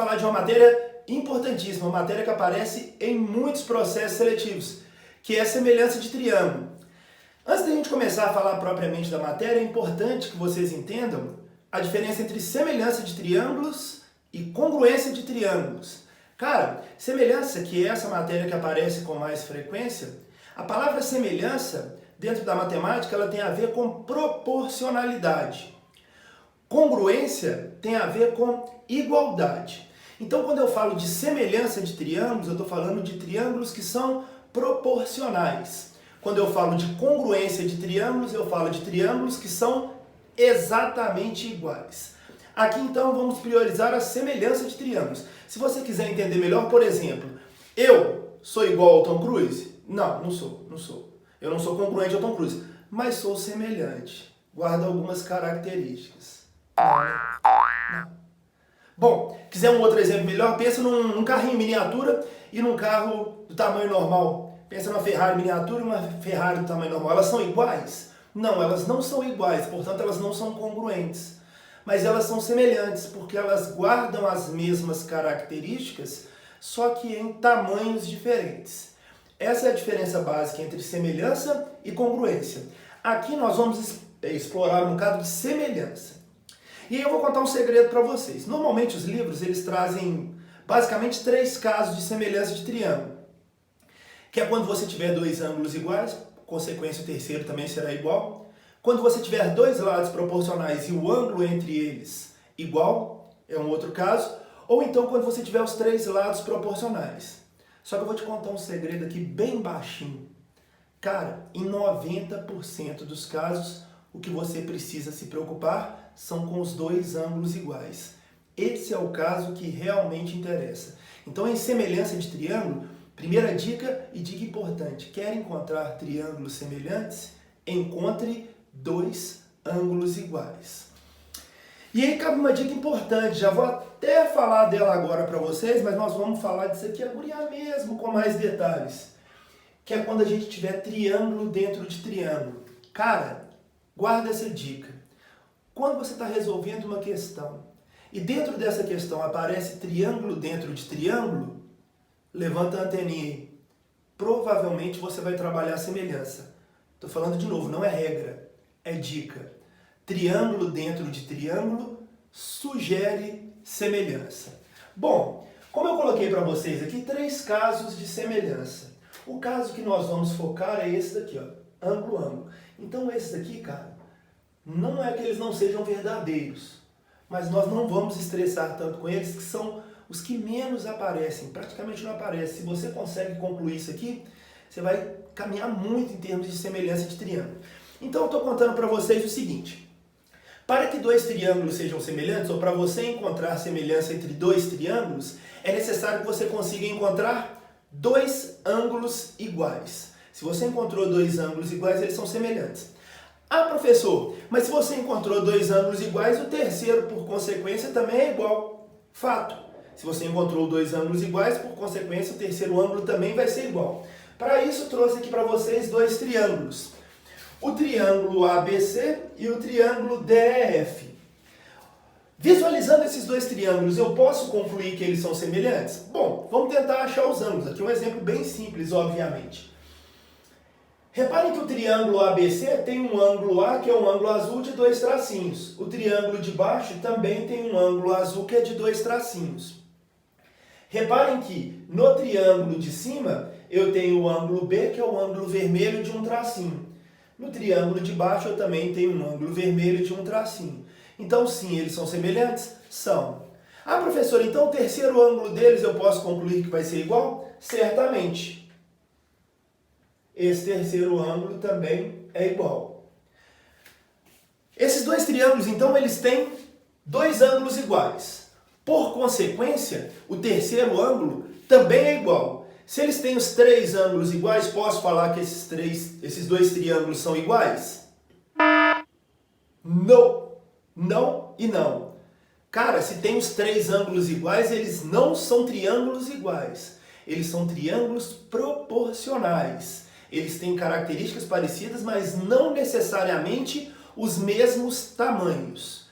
falar de uma matéria importantíssima, uma matéria que aparece em muitos processos seletivos, que é a semelhança de triângulo. Antes de a gente começar a falar propriamente da matéria, é importante que vocês entendam a diferença entre semelhança de triângulos e congruência de triângulos. Cara, semelhança, que é essa matéria que aparece com mais frequência, a palavra semelhança, dentro da matemática, ela tem a ver com proporcionalidade. Congruência tem a ver com igualdade. Então, quando eu falo de semelhança de triângulos, eu estou falando de triângulos que são proporcionais. Quando eu falo de congruência de triângulos, eu falo de triângulos que são exatamente iguais. Aqui, então, vamos priorizar a semelhança de triângulos. Se você quiser entender melhor, por exemplo, eu sou igual ao Tom Cruise? Não, não sou. Eu não sou congruente ao Tom Cruise, mas sou semelhante. Guardo algumas características. Não. Bom, quiser um outro exemplo melhor, pensa num carrinho miniatura e num carro do tamanho normal. Pensa numa Ferrari miniatura e uma Ferrari do tamanho normal. Elas são iguais? Não, elas não são iguais, portanto elas não são congruentes. Mas elas são semelhantes, porque elas guardam as mesmas características, só que em tamanhos diferentes. Essa é a diferença básica entre semelhança e congruência. Aqui nós vamos explorar um caso de semelhança. E aí eu vou contar um segredo para vocês. Normalmente os livros eles trazem basicamente 3 casos de semelhança de triângulo. Que é quando você tiver 2 ângulos iguais, consequência o terceiro também será igual. Quando você tiver 2 lados proporcionais e o ângulo entre eles igual, é um outro caso. Ou então quando você tiver os 3 lados proporcionais. Só que eu vou te contar um segredo aqui bem baixinho. Cara, em 90% dos casos, o que você precisa se preocupar são com os 2 ângulos iguais. Esse é o caso que realmente interessa. Então, em semelhança de triângulo, primeira dica e dica importante: quer encontrar triângulos semelhantes? Encontre 2 ângulos iguais. E aí cabe uma dica importante, já vou até falar dela agora para vocês, mas nós vamos falar disso aqui agora mesmo com mais detalhes. Que é quando a gente tiver triângulo dentro de triângulo. Cara, guarda essa dica. Quando você está resolvendo uma questão e dentro dessa questão aparece triângulo dentro de triângulo, levanta a anteninha aí. Provavelmente você vai trabalhar a semelhança. Estou falando de novo, não é regra, é dica. Triângulo dentro de triângulo sugere semelhança. Bom, como eu coloquei para vocês aqui, 3 casos de semelhança. O caso que nós vamos focar é esse daqui, ó, ângulo. Então esse daqui, cara, não é que eles não sejam verdadeiros, mas nós não vamos estressar tanto com eles, que são os que menos aparecem, praticamente não aparecem. Se você consegue concluir isso aqui, você vai caminhar muito em termos de semelhança de triângulo. Então eu estou contando para vocês o seguinte: para que 2 triângulos sejam semelhantes, ou para você encontrar semelhança entre 2 triângulos, é necessário que você consiga encontrar 2 ângulos iguais. Se você encontrou 2 ângulos iguais, eles são semelhantes. Ah, professor, mas se você encontrou 2 ângulos iguais, o terceiro, por consequência, também é igual. Fato. Se você encontrou 2 ângulos iguais, por consequência, o terceiro ângulo também vai ser igual. Para isso, trouxe aqui para vocês 2 triângulos. O triângulo ABC e o triângulo DEF. Visualizando esses 2 triângulos, eu posso concluir que eles são semelhantes? Bom, vamos tentar achar os ângulos. Aqui um exemplo bem simples, obviamente. Reparem que o triângulo ABC tem um ângulo A, que é um ângulo azul de 2 tracinhos. O triângulo de baixo também tem um ângulo azul, que é de 2 tracinhos. Reparem que no triângulo de cima, eu tenho o ângulo B, que é o ângulo vermelho de 1 tracinho. No triângulo de baixo, eu também tenho um ângulo vermelho de 1 tracinho. Então, sim, eles são semelhantes? São. Ah, professor, então o terceiro ângulo deles eu posso concluir que vai ser igual? Certamente. Esse terceiro ângulo também é igual. Esses 2 triângulos, então, eles têm 2 ângulos iguais. Por consequência, o terceiro ângulo também é igual. Se eles têm os 3 ângulos iguais, posso falar que esses 2 triângulos são iguais? Não. Não e não. Cara, se tem os 3 ângulos iguais, eles não são triângulos iguais. Eles são triângulos proporcionais. Eles têm características parecidas, mas não necessariamente os mesmos tamanhos.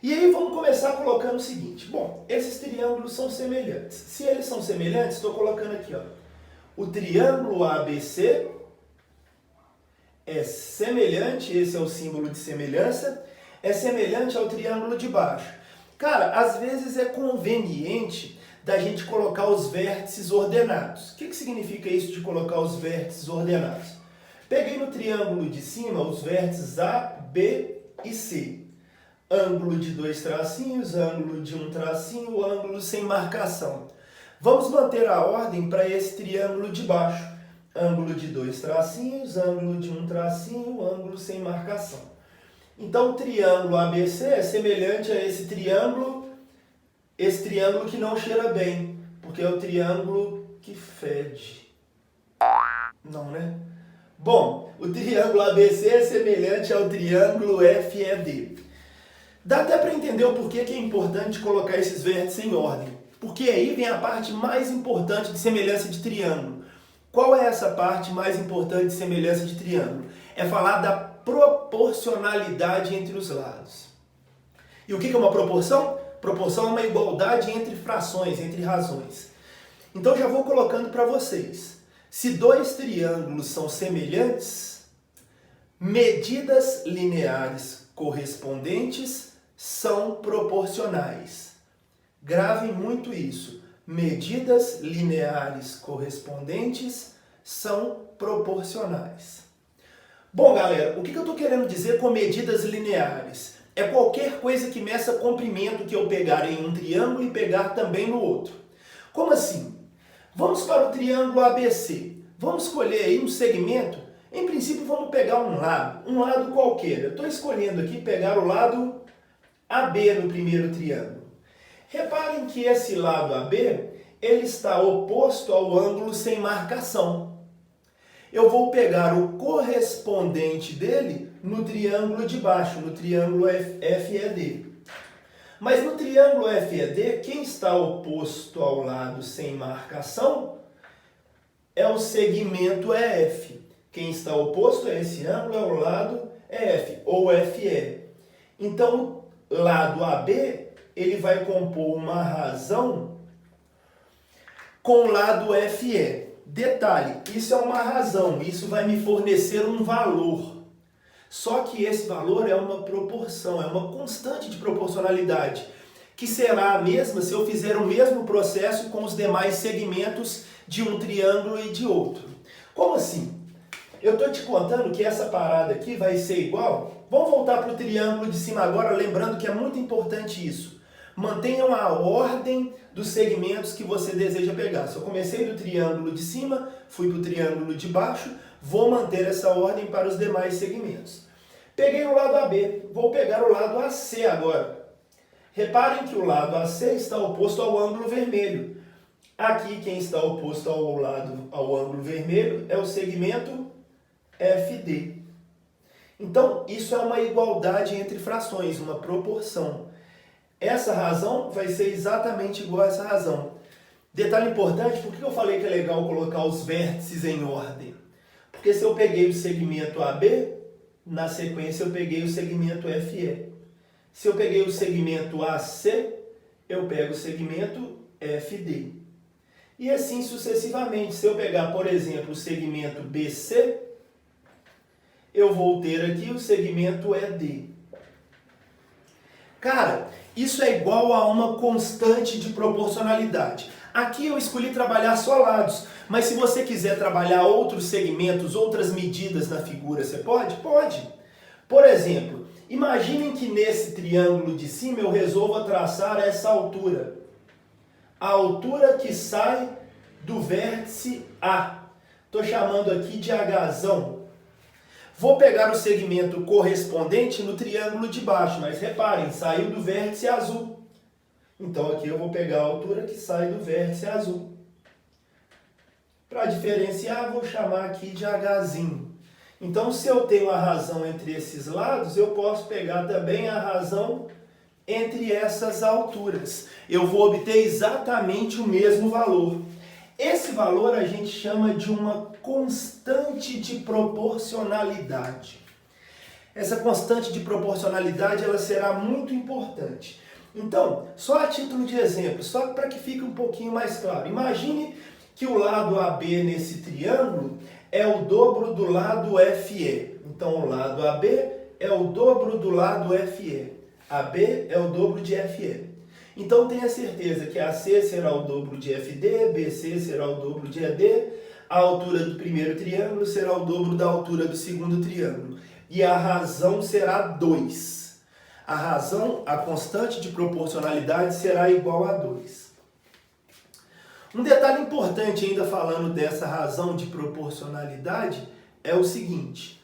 E aí vamos começar colocando o seguinte. Bom, esses triângulos são semelhantes. Se eles são semelhantes, estou colocando aqui, ó. O triângulo ABC é semelhante, esse é o símbolo de semelhança, é semelhante ao triângulo de baixo. Cara, às vezes é conveniente da gente colocar os vértices ordenados. O que significa isso de colocar os vértices ordenados? Peguei no triângulo de cima os vértices A, B e C. Ângulo de 2 tracinhos, ângulo de 1 tracinho, ângulo sem marcação. Vamos manter a ordem para esse triângulo de baixo. Ângulo de 2 tracinhos, ângulo de 1 tracinho, ângulo sem marcação. Então, o triângulo ABC é semelhante a esse triângulo que não cheira bem, porque é o triângulo que fede. Não, né? Bom, o triângulo ABC é semelhante ao triângulo FED. Dá até para entender o porquê que é importante colocar esses vértices em ordem. Porque aí vem a parte mais importante de semelhança de triângulo. Qual é essa parte mais importante de semelhança de triângulo? É falar da proporcionalidade entre os lados. E o que é uma proporção? Proporção é uma igualdade entre frações, entre razões. Então já vou colocando para vocês. Se dois triângulos são semelhantes, medidas lineares correspondentes são proporcionais. Gravem muito isso. Medidas lineares correspondentes são proporcionais. Bom, galera, o que eu estou querendo dizer com medidas lineares? É qualquer coisa que meça comprimento que eu pegar em um triângulo e pegar também no outro. Como assim? Vamos para o triângulo ABC. Vamos escolher aí um segmento. Em princípio, vamos pegar um lado qualquer. Eu estou escolhendo aqui pegar o lado AB no primeiro triângulo. Reparem que esse lado AB, ele está oposto ao ângulo sem marcação. Eu vou pegar o correspondente dele no triângulo de baixo, no triângulo FED. Mas no triângulo FED, quem está oposto ao lado sem marcação é o segmento EF. Quem está oposto a esse ângulo é o lado EF, ou FE. Então, o lado AB, ele vai compor uma razão com o lado FE. Detalhe, isso é uma razão, isso vai me fornecer um valor. Só que esse valor é uma proporção, é uma constante de proporcionalidade, que será a mesma se eu fizer o mesmo processo com os demais segmentos de um triângulo e de outro. Como assim? Eu estou te contando que essa parada aqui vai ser igual. Vamos voltar para o triângulo de cima agora, lembrando que é muito importante isso. Mantenham a ordem dos segmentos que você deseja pegar. Se eu comecei do triângulo de cima, fui para o triângulo de baixo, vou manter essa ordem para os demais segmentos. Peguei o lado AB, vou pegar o lado AC agora. Reparem que o lado AC está oposto ao ângulo vermelho. Aqui quem está oposto ao ângulo vermelho é o segmento FD. Então, isso é uma igualdade entre frações, uma proporção. Essa razão vai ser exatamente igual a essa razão. Detalhe importante, por que eu falei que é legal colocar os vértices em ordem? Porque se eu peguei o segmento AB, na sequência eu peguei o segmento FE. Se eu peguei o segmento AC, eu pego o segmento FD. E assim sucessivamente. Se eu pegar, por exemplo, o segmento BC, eu vou ter aqui o segmento ED. Cara, isso é igual a uma constante de proporcionalidade. Aqui eu escolhi trabalhar só lados, mas se você quiser trabalhar outros segmentos, outras medidas na figura, você pode? Pode. Por exemplo, imaginem que nesse triângulo de cima eu resolva traçar essa altura. A altura que sai do vértice A. Estou chamando aqui de Hzão. Vou pegar o segmento correspondente no triângulo de baixo, mas reparem, saiu do vértice azul. Então aqui eu vou pegar a altura que sai do vértice azul. Para diferenciar, vou chamar aqui de Hzinho. Então, se eu tenho a razão entre esses lados, eu posso pegar também a razão entre essas alturas. Eu vou obter exatamente o mesmo valor. Esse valor a gente chama de uma constante de proporcionalidade. essa constante de proporcionalidade ela será muito importante. Então, só a título de exemplo, só para que fique um pouquinho mais claro, imagine que o lado AB nesse triângulo é o dobro do lado FE. Então, o lado AB é o dobro do lado FE. AB é o dobro de FE. Então, tenha certeza que AC será o dobro de FD, BC será o dobro de AD, a altura do primeiro triângulo será o dobro da altura do segundo triângulo. E a razão será 2. A razão, a constante de proporcionalidade, será igual a 2. Um detalhe importante ainda falando dessa razão de proporcionalidade é o seguinte.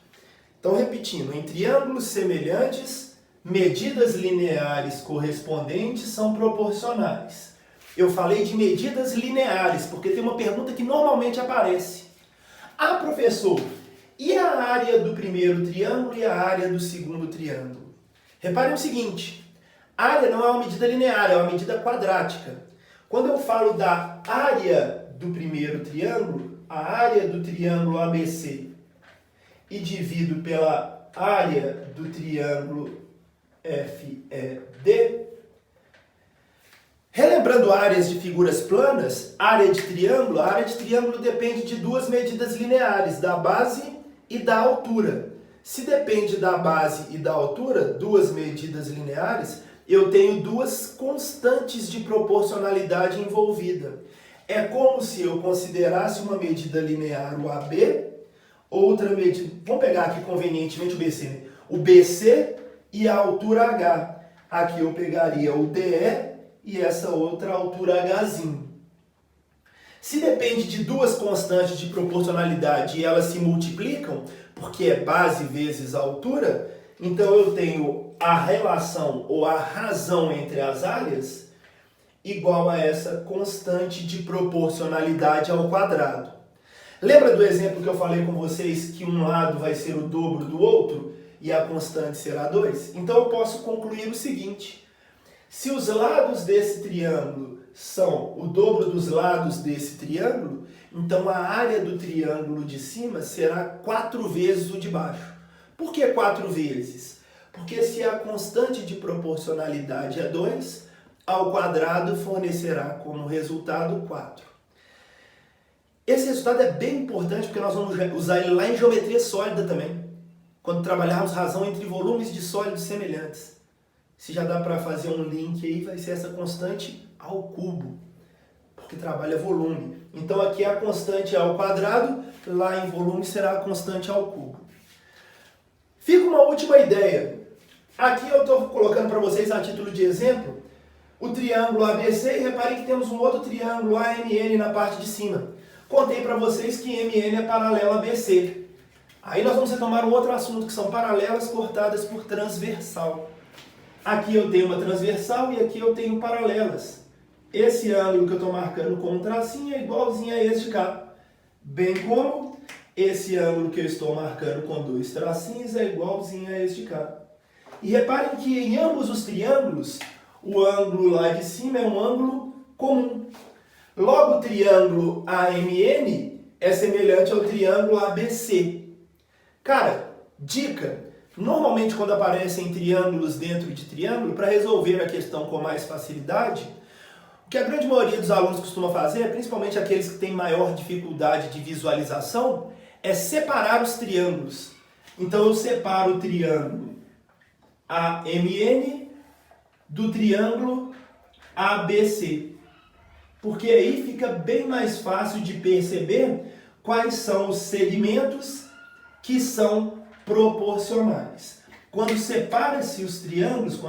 Então, repetindo, em triângulos semelhantes, medidas lineares correspondentes são proporcionais. Eu falei de medidas lineares, porque tem uma pergunta que normalmente aparece. Ah, professor, e a área do primeiro triângulo e a área do segundo triângulo? Reparem o seguinte, área não é uma medida linear, é uma medida quadrática. Quando eu falo da área do primeiro triângulo, a área do triângulo ABC, e divido pela área do triângulo FED, relembrando áreas de figuras planas, a área de triângulo depende de duas medidas lineares, da base e da altura. Se depende da base e da altura, duas medidas lineares, eu tenho duas constantes de proporcionalidade envolvida. É como se eu considerasse uma medida linear o AB, outra medida, vamos pegar aqui convenientemente o BC, né? O BC e a altura H. Aqui eu pegaria o DE e essa outra altura Hzinho. Se depende de duas constantes de proporcionalidade e elas se multiplicam, porque é base vezes altura, então eu tenho a relação ou a razão entre as áreas igual a essa constante de proporcionalidade ao quadrado. Lembra do exemplo que eu falei com vocês que um lado vai ser o dobro do outro e a constante será 2? Então eu posso concluir o seguinte: se os lados desse triângulo são o dobro dos lados desse triângulo, então a área do triângulo de cima será 4 vezes o de baixo. Por que 4 vezes? Porque se a constante de proporcionalidade é 2, ao quadrado fornecerá como resultado 4. Esse resultado é bem importante porque nós vamos usar ele lá em geometria sólida também, quando trabalharmos razão entre volumes de sólidos semelhantes. Se já dá para fazer um link aí, vai ser essa constante ao cubo, porque trabalha volume. Então aqui é a constante ao quadrado, lá em volume será a constante ao cubo. Fica uma última ideia. Aqui eu estou colocando para vocês a título de exemplo o triângulo ABC e reparem que temos um outro triângulo AMN na parte de cima. Contei para vocês que MN é paralelo a BC. Aí nós vamos retomar um outro assunto que são paralelas cortadas por transversal. Aqui eu tenho uma transversal e aqui eu tenho paralelas. Esse ângulo que eu estou marcando com um tracinho é igualzinho a esse de cá. Bem como esse ângulo que eu estou marcando com 2 tracinhos é igualzinho a esse de cá. E reparem que em ambos os triângulos, o ângulo lá de cima é um ângulo comum. Logo, o triângulo AMN é semelhante ao triângulo ABC. Cara, dica, normalmente quando aparecem triângulos dentro de triângulo, para resolver a questão com mais facilidade, o que a grande maioria dos alunos costuma fazer, principalmente aqueles que têm maior dificuldade de visualização, é separar os triângulos. Então eu separo o triângulo AMN do triângulo ABC. Porque aí fica bem mais fácil de perceber quais são os segmentos que são proporcionais. Quando separam-se os triângulos,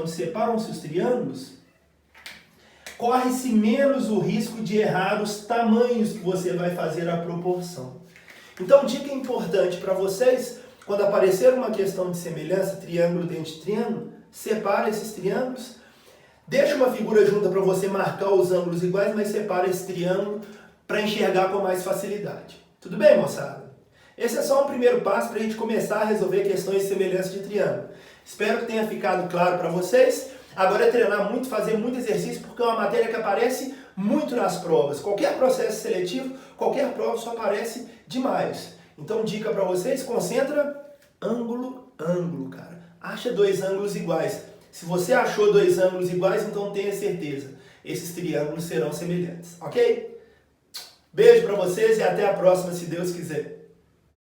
corre-se menos o risco de errar os tamanhos que você vai fazer a proporção. Então, dica importante para vocês, quando aparecer uma questão de semelhança, triângulo dentro de triângulo, separa esses triângulos, deixa uma figura junta para você marcar os ângulos iguais, mas separa esse triângulo para enxergar com mais facilidade. Tudo bem, moçada? Esse é só um primeiro passo para a gente começar a resolver questões de semelhança de triângulo. Espero que tenha ficado claro para vocês. Agora é treinar muito, fazer muito exercício, porque é uma matéria que aparece muito nas provas. Qualquer processo seletivo, qualquer prova só aparece demais. Então, dica para vocês, concentra ângulo ângulo, cara. Acha dois ângulos iguais. Se você achou dois ângulos iguais, então tenha certeza, esses triângulos serão semelhantes, ok? Beijo para vocês e até a próxima, se Deus quiser.